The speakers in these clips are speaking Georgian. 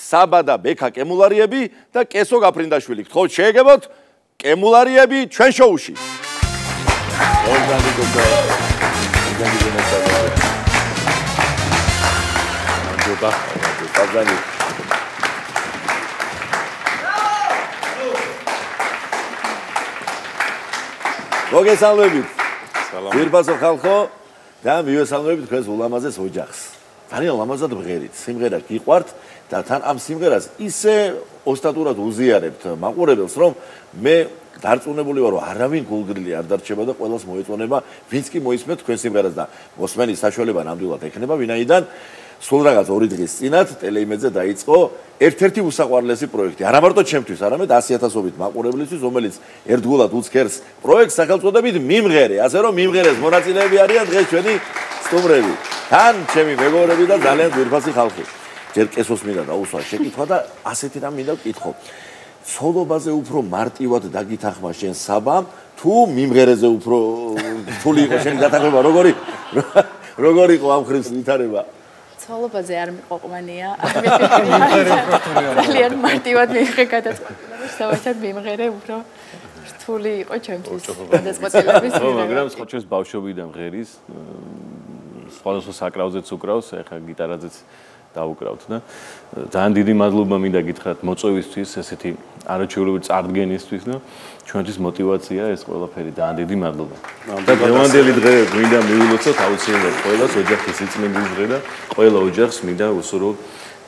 საბა და ბექა კემულარიები და კესო გაფრინდაშვილი. გთხოვთ შეეგებოთ კემულარიები ჩვენ შოუში. მოგესალმებით. ძვირფასო ხალხო და მივესალმებით თქვენს ულამაზეს ოჯახს. ძალიან ლამაზად მღერით. სიმღერა გიყვართ და თან ამ სიმღერას ისე ოსტატურად უზიარებთ მაყურებელს, რომ მე დარწმუნებული ვარ, რომ არავინ გულგრილი არ დარჩება და ყველას მოეწონება, ვინც კი მოისმენთ თქვენ სიმღერას და მოსმენის საშუალება ნამდვილად ექნება, ვინაიდან სულ რაღაც 2 დღის წინათ ტელეიმედზე დაიწყო ერთ-ერთი უსაყვარლესი პროექტი. არა მარტო ჩემთვის, არამედ 100,000-ობით მაყურებლისთვის, რომელიც ერთგულად უცქერს პროექტს სახელწოდებით მიმღერე. ასე რომ მიმღერეს მონაწილეები არიან დღეს ჩვენი სტუმრები. თან ჩემი მეგობრები და ძალიან ძვირფასი ხალხი. ჯერ კესოს მინდა დაუსვა შეკითხვა და ასეთი რამ მინდა ვკითხო. ცოლობაზე უფრო მარტივად დაგითახმა შენ საბამ, თუ მიმღერეზე უფრო რთული იყო შენი დათანხმება, როგორი იყო ამ ხრივს ვითარება? ცოლობაზე არ მიყვაყმანია. ძალიან მარტივად მივიღე გადაწყვეტილება, საერთოდ მიმღერე უფრო რთული იყო ჩემთვის გადაწყვეტილების მიღება. მაგრამ სხვა ჩვენს ბავშვობიდან ღერის სხვადასხვა საკრავზეც უკრავს, ეხლა გიტარაზეც დაუკრავთ და ძალიან დიდი მადლობა მინდა გითხრათ მოწვევისთვის, ესეთი არაჩვეულებრივი წარდგენისთვის და ჩვენთვის мотиваცია ეს ყველაფერი. ძალიან დიდი მადლობა. და დღევანდელი დღე მინდა მივილოცოთ აუცილებლად ყველას ოჯახის სიწმინდის დღე და ყველა ოჯახს მინდა უსურვოთ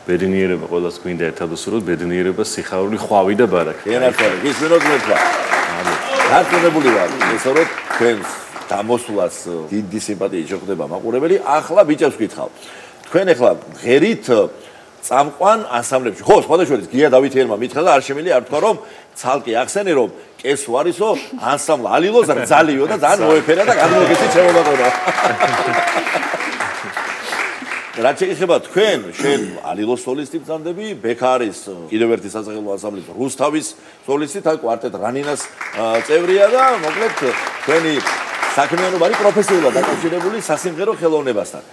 ბედნიერება, ყველას გვინდა ერთად უსურვოთ ბედნიერება, სიხარული, ხვავი და ბარაკი. ენარჩვარი, გისმენოთ მეთქვა. დარწმუნებული ვარ, ესაუბროთ თქვენს დამოსვლას დიდი სიმპათიით შეხვდება მაყურებელი. ახლა ბიჭებს ვკითხავ. თქვენ ახლა ღერით წამყვან ანსამბლებში. ხო, სხვადასხვაის გია დავითიერმა მითხრა და არ შემიძლია არ თქვა, რომ ცალკე ახსენე, რომ კესო არისო, ანსამბლ ალილოს რძალიო და ძალიან მოეფერა და გადმოგეცი ჩემომაყურა. რა შეიძლება თქვენ შენ ალილოს სოლისტი ბრძანდები, ბექა არის კიდევ ერთი სასახელო ანსამბლის რუსთავის სოლისტი, თან კვარტეტ რანინას წევრია და მოკლედ თქვენი საქმიანობა არის პროფესიულად დაკავშირებული სასიმღერო ხელოვნებასთან.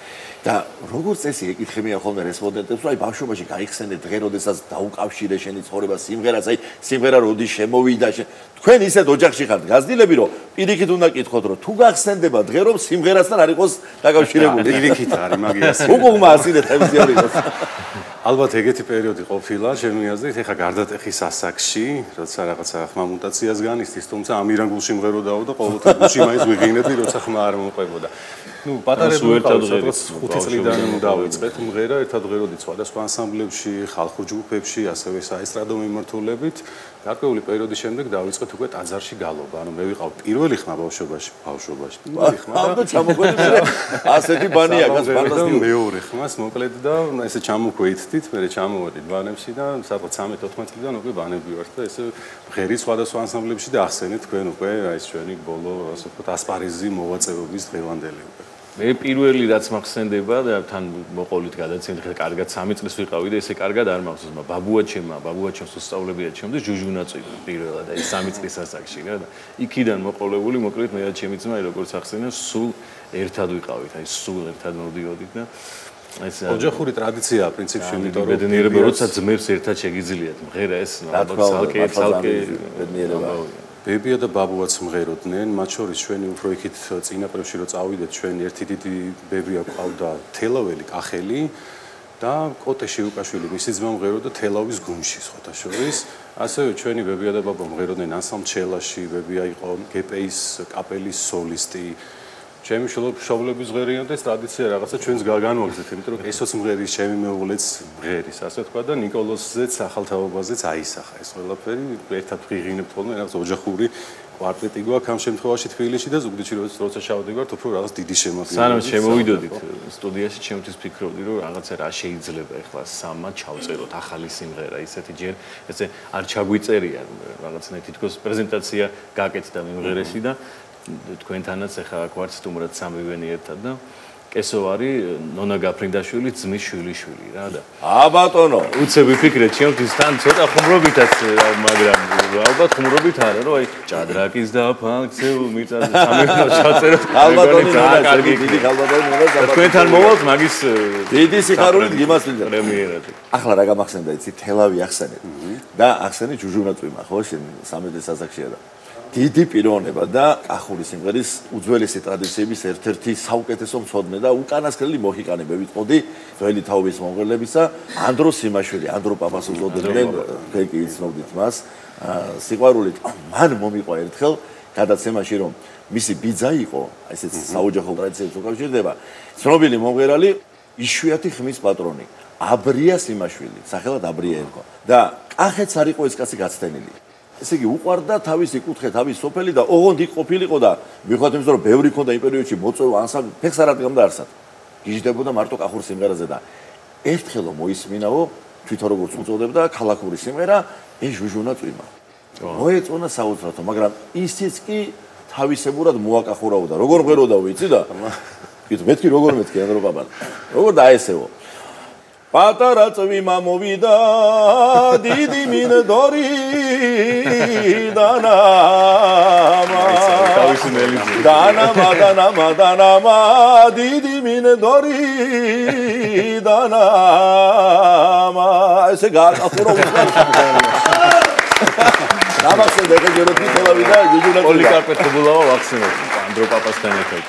და როგორ წესი ეკითხებიან ხოლმე რესპონდენტებს, რომ აი ბავშვობაში გაიხსენეთ დღე, როდესაც დაუკავშირე შენი ცხოვრება სიმღერას, აი სიმღერა როდის შემოვიდა, თქვენ ისეთ ოჯახში ხართ გაზრდილები, რომ პირიქით უნდა კითხოთ, რომ თუ გახსენდება დღე, რომ სიმღერასთან არ იყოს დაკავშირებული. პირიქით არის მაგიას. უკუღმა ასინეთ ემზიაროს. ალბათ ეგეთი პერიოდი ყოფილა ჩემი აზრით, ეხა გარდატეხის ასაკში, როცა რაღაცა ხმა მუტაციას განიცდის, თუმცა ამირან გულში მღეროდაო და ყოველთვის გულში მაინც ვიღინები, როცა ხმა არ მოყვებოდა. ნუ პატარები ერთად ღერით 5 წლიდან დავიწყეთ მღერა, ერთად ღეროდი სხვადასხვა ანსამბლებში, ხალხურ ჯგუფებში, ასევე საესტრადო მიმართულებით. გარკვეული პერიოდის შემდეგ დავიწყეთ უკვე ტაძარში გალობა. ანუ მე ვიყავ პირველი ხმა ბავშვობაში. პირველი ხმა და ჩამოგვედი ასეთი ბანია გას ფანტასტიკური. მეორე ხმას მოკლედ და ესე ჩამოგვეითდით, მე ჩამოვედით ბანებში და სადღაც 13-14 წლიდან უკვე ბანები ვართ და ესე ღერით სხვადასხვა ანსამბლებში და ახსენეთ თქვენ უკვე აი ეს ჩვენი ბოლო ასე ვთქვათ ასპარეზი მოვაწევების დღევანდელი უკვე. მე პირველი რაც მახსენდება და თან მოყოლით გადაცემით, კარგად 3 წლის ვიყავი და ესე კარგად არ მახსოვს, ბაბუა ჩემს უსწავლებია ჩემს ჯუჟუნაწვი პირველად აი 3 წლის ასაკში რა და იქიდან მოყოლებული მოკლედ მე და ჩემი ძმა როგორც ახსენე, სულ ერთად ვიყავით, აი სულ ერთად მოვდიოდით და ეს ოჯახური ტრადიციაა პრინციპში, იმიტომ რომ ბედნიერება როცა ძმებს ერთად შეგიძლიათ მღერა ეს ცალკე ბედნიერება. ბებია და ბაბუაც მღეროდნენ, მათ შორის ჩვენი უფრო იქით წინაპრებში რო წავიდეთ, ჩვენ ერთი დიდი ბებია ყავდა თელაველი კახელი და კოტე შევუკაშვილი, მისი ძმა მღეროდა თელავის გუნდში სხვათა შორის. ასევე ჩვენი ბებია და ბაბა მღეროდნენ ანსამბლ ჩელაში, ბებია იყო გპ-ის კაპელის სოლისტი. ჩემი შობლების მღერიან და ეს ტრადიცია რაღაცა ჩვენს განვაგზავნეთ, იმიტომ რომ ესოც მღერის, ჩემი მეუღლეც მღერის, ასე ვთქვა და ნიკოლოზზეც ახალთაობაზეც აისახა ეს ყველაფერი, ერთად ვიღინებთ ხოლმე რაღაც ოჯახური კვარტეტი გვაქვს ამ შემთხვევაში თბილისში და ზუგდიდში როცა შევდივართ, უფრო რაღაც დიდი შემოგვიდგა. სანამ შემოვიდოდით სტუდიაში, ჩემთვის ფიქრობდი რომ რაღაცა რა შეიძლება ეხლა სამმა ჩავწეროთ ახალი სიმღერა, ისეთი ჯერ ესე არ ჩაგვიწერია რაღაცნაირად თითქოს პრეზენტაცია გაკეთდა მიმღერესი და თქვენთანაც ახლა აქ ვართ სტუმრად სამივენი ერთად და კესოვარი ნონა გაფრინდაშვილი ძმის შვილიშვილი რა და ბატონო უცებ ვიფიქრეთ ჩემთვის თან ცოტა ხუმრობითაც მაგრამ ალბათ ხუმრობით არა რომ აი ჭადრაკის და ფანქცევ მიწაზე სამეფოს ჩაწეროთ ალბათონი კარგი დიდი ალბათონი მოვა თქვენთან მოვალთ მაგის დიდი სიხარულით გიმასვიდა პრემიერად ახლა რა გამახსენდა იცი თელავი ახსენეთ და ახსენე ჯუჟუნაწვიმა ხო შენ 13 სასახშია და დიდი პიროვნება და კახური სიმღერის უძველესი ტრადიციების ერთ-ერთი საუკეთესო მცოდნე და უკანასკნელი მოჰიკანები ვიტყოდი ძველი თაობის მომღერლებისა ანდრო სიმაშვილი ანდრო პაპას უწოდებდნენ თქვენ იცნობთ მას სიყვარულით მან მომიყვა ერთხელ გადაცემაში რომ მისი ბიძა იყო ესეც საოჯახო ტრადიციებს უკავშირდება ცნობილი მომღერალი იშვიათი ხმის პატრონი აბრია სიმაშვილი სახელად აბრია ერქვა და კახეთს არ იყო ეს კაცი გაცდენილი ესე იგი უყარდა თავისი კუთხე თავის სოფელი და ოღონდ იქ ყოფილიყო და მიუხედავად იმისა რომ ბევრი ქონდა იმ პერიოდში მოწვევა ანსამბლი ფეხს არ ადგამდა არსად გიჟდებოდა მარტო კახურ სიმღერაზე და ერთხელ მოისმინაო თვითონ როგორც უწოდებდა ქალაქური სიმღერა ეს ჟუჟუნაწვიმა მოეწონა საოცრად მაგრამ ისიც კი თავისებურად მოაკახურავდა როგორ ღეროდა ვიცი და მეთქი როგორ მეთქი ანდრო პაპა როგორ დაესევო პატარა წვიმა მოვიდა დიდი მინდორი დანამა დიდი მინდორი დანამა ესე გააკახურო დამახსენდა ეგეროთი თელავი და ჯუჯუნა პოლიკარპე ხუბულავა ვახსენოთ ანდრო პაპასთან ერთად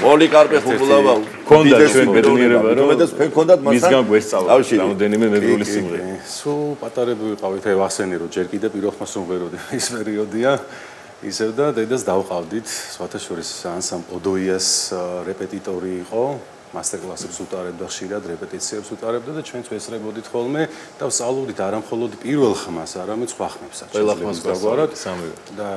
პოლიკარპე ხუბულავა ქონდა ჩვენ ბედნიერება რომ თქვენ ქონდათ მასთან მისგან გვესწავლა რამოდენიმე მეგრული სიმღერა სულ პატარები ვიყავით აი ვახსენე რომ ჯერ კიდე პირველ ხმასუმღეროდი ის პერიოდია ისევ და დედას დავყავდით სხვათა შორის ანსამბლ ოდოიას რეპეტიტორი იყო მასტერკლასებს უტარებდა ხშირად რეპეტიციებს უტარებდა და ჩვენც ვესწრებოდით ხოლმე და ვსწავლობდით არა მხოლოდ პირველ ხმას არამედ სხვა ხმებსაც ყველა ხმას დაგვარად სამივე და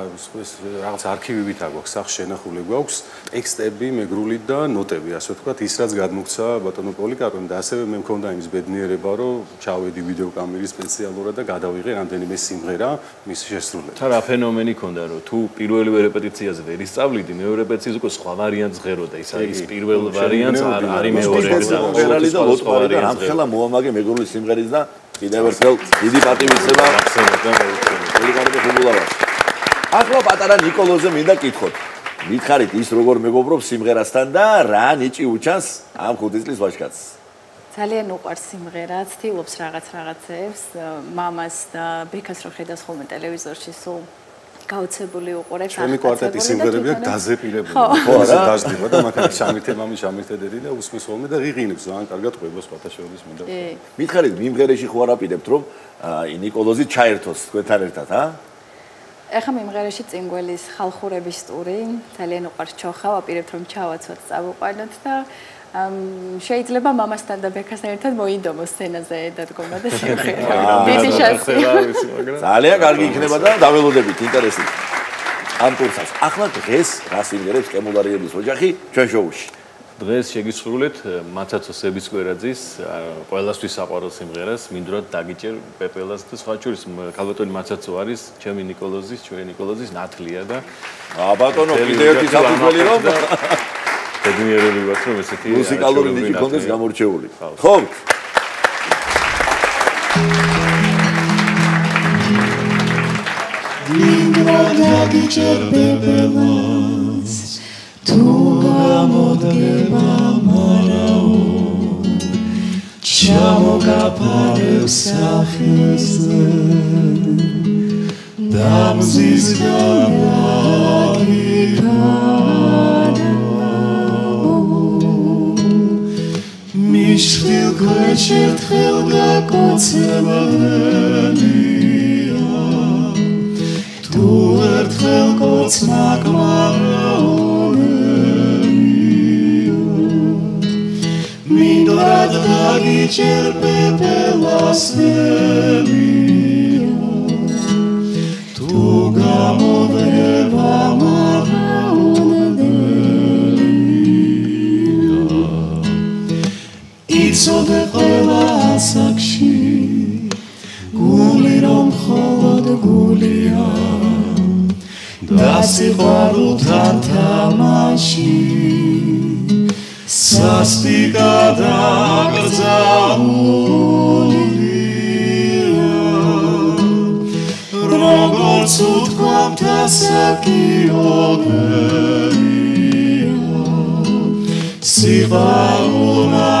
რაღაც არქივივით აქვს სახ შენახული გვაქვს ტექსტები მეგრული და ნოტები ასე ვთქვათ ის რაც გადმოგცა ბატონო პოლიკარპემ და ასევე მე მქონდა იმის ბედნიერება რომ ჩავედი ვიდეოკამერის სპეციალურად და გადავიღე რამდენიმე სიმღერა მის შესრულებით თან რა ფენომენი ქონდა რომ თუ პირველივე რეპეტიციაზე ვერ ისწავლიდი მეორე რეპეტიციაზე უკვე სხვა ვარიანტს ღეროდა ის პირველ ვარიანტს არის მეორე და მომღერალი და ლოტყარი და ამხელა მოამაგე მეგრული სიმღერის და კიდევ ერთხელ დიდი პატივისცემა პოლიკარპე ხუბულავა ახლა პატარა ნიკოლოზზე მინდა კითხოთ მითხარით ის როგორ მეგობრობს სიმღერასთან და რა ნიჭი უჩანს ამ 5 წლის ვაჟკაცს ძალიან უყვარს სიმღერა ცდილობს რაღაცეებს მამას და ბეკას რო ხედავს ხოლმე ტელევიზორში სულ გაუცებული უყურებს ახლა. ჩემი კვარტეტის სიმღერებია დაზეპირებული. ხო არა, დაждდება და მაგალითად შამირთე მამი შამირთე დედი და უსმის ხოლმე და ღიღინებს ძალიან კარგად ყვება სხვათა შორის მინდა. მითხარით მიმღერეში ხო არ აპირებთ რომ ნიკოლოზი ჩაერთოს თქვენთან ერთად, ა? ეხლა მიმღერეში წინგველის ხალხურების ტური ძალიან უყვარს ჩოხა, ვაპირებთ რომ ჩავაცვათ, წავუყვანოთ და შეიძლება მამასთან და ბეკასთან ერთად მოინდომოს სცენაზე დადგომა და სიმღერა. დიდი შანსი. ძალიან კარგი იქნება და დაველოდებით ინტერესით. ამ ტურსაც. ახლა დღეს რა სიმღერებს კემულარიების ოჯახი ჩვენ შოუში. დღეს შეგისრულეთ მაცაცო სებისკვერაძის ყველასთვის საყვარელ სიმღერას მინდვრად დაგიჭერ პეპელას და სხვა შორის ქალბატონი მაცაცო არის ჩემი ნიკოლოზის, ჩვენი ნიკოლოზის ნათლია და ბატონო კიდევ ერთი საფუძველი რომ ბედნიერები ვართ რომ ესეთი მუსიკალური ნიჭი კონდეს გამორჩეული. ხო? მინდვრად დაგიჭერ პეპელას თუ გამოდგება მარაო ჩამოგაფარებს სახელზე დამზის მიშრილ გვეჭერთხელ გაკოცებადენია თუ ერთხელ კოცმა გმარაონია მინდვრად დაგიჭერ პეპელას ნელია თუ გამოდგება იცოდე ყველა ასაკში გული რომ მხოლოდ გულია და სიყვარულთან თამაში სასტიკა დაკრძალულია როგორც უთქვამთ ასაკიოგენია სიყვარულმა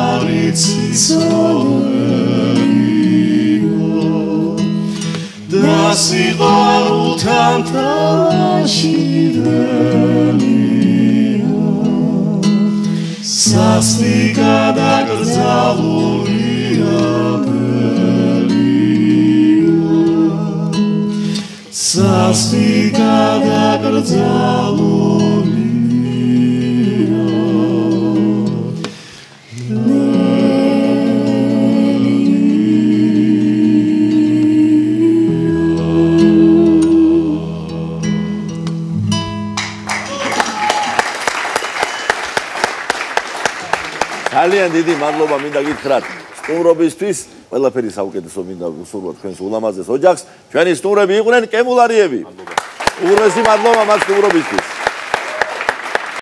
არ იცოლებია და სიყვარულთან თამაშიდელია სასტიკა დაკრძალულია სასტიკა დაკრძალულია ძალიან დიდი მადლობა მინდა გითხრათ სტუმრობისთვის. ყველაფერი საუკეთესო მინდა ვუსურვოთ თქვენს ულამაზეს ოჯახს. ჩვენი სტუმრები იყვნენ კემულარიები. უღრესი მადლობა მათ სტუმრობისთვის.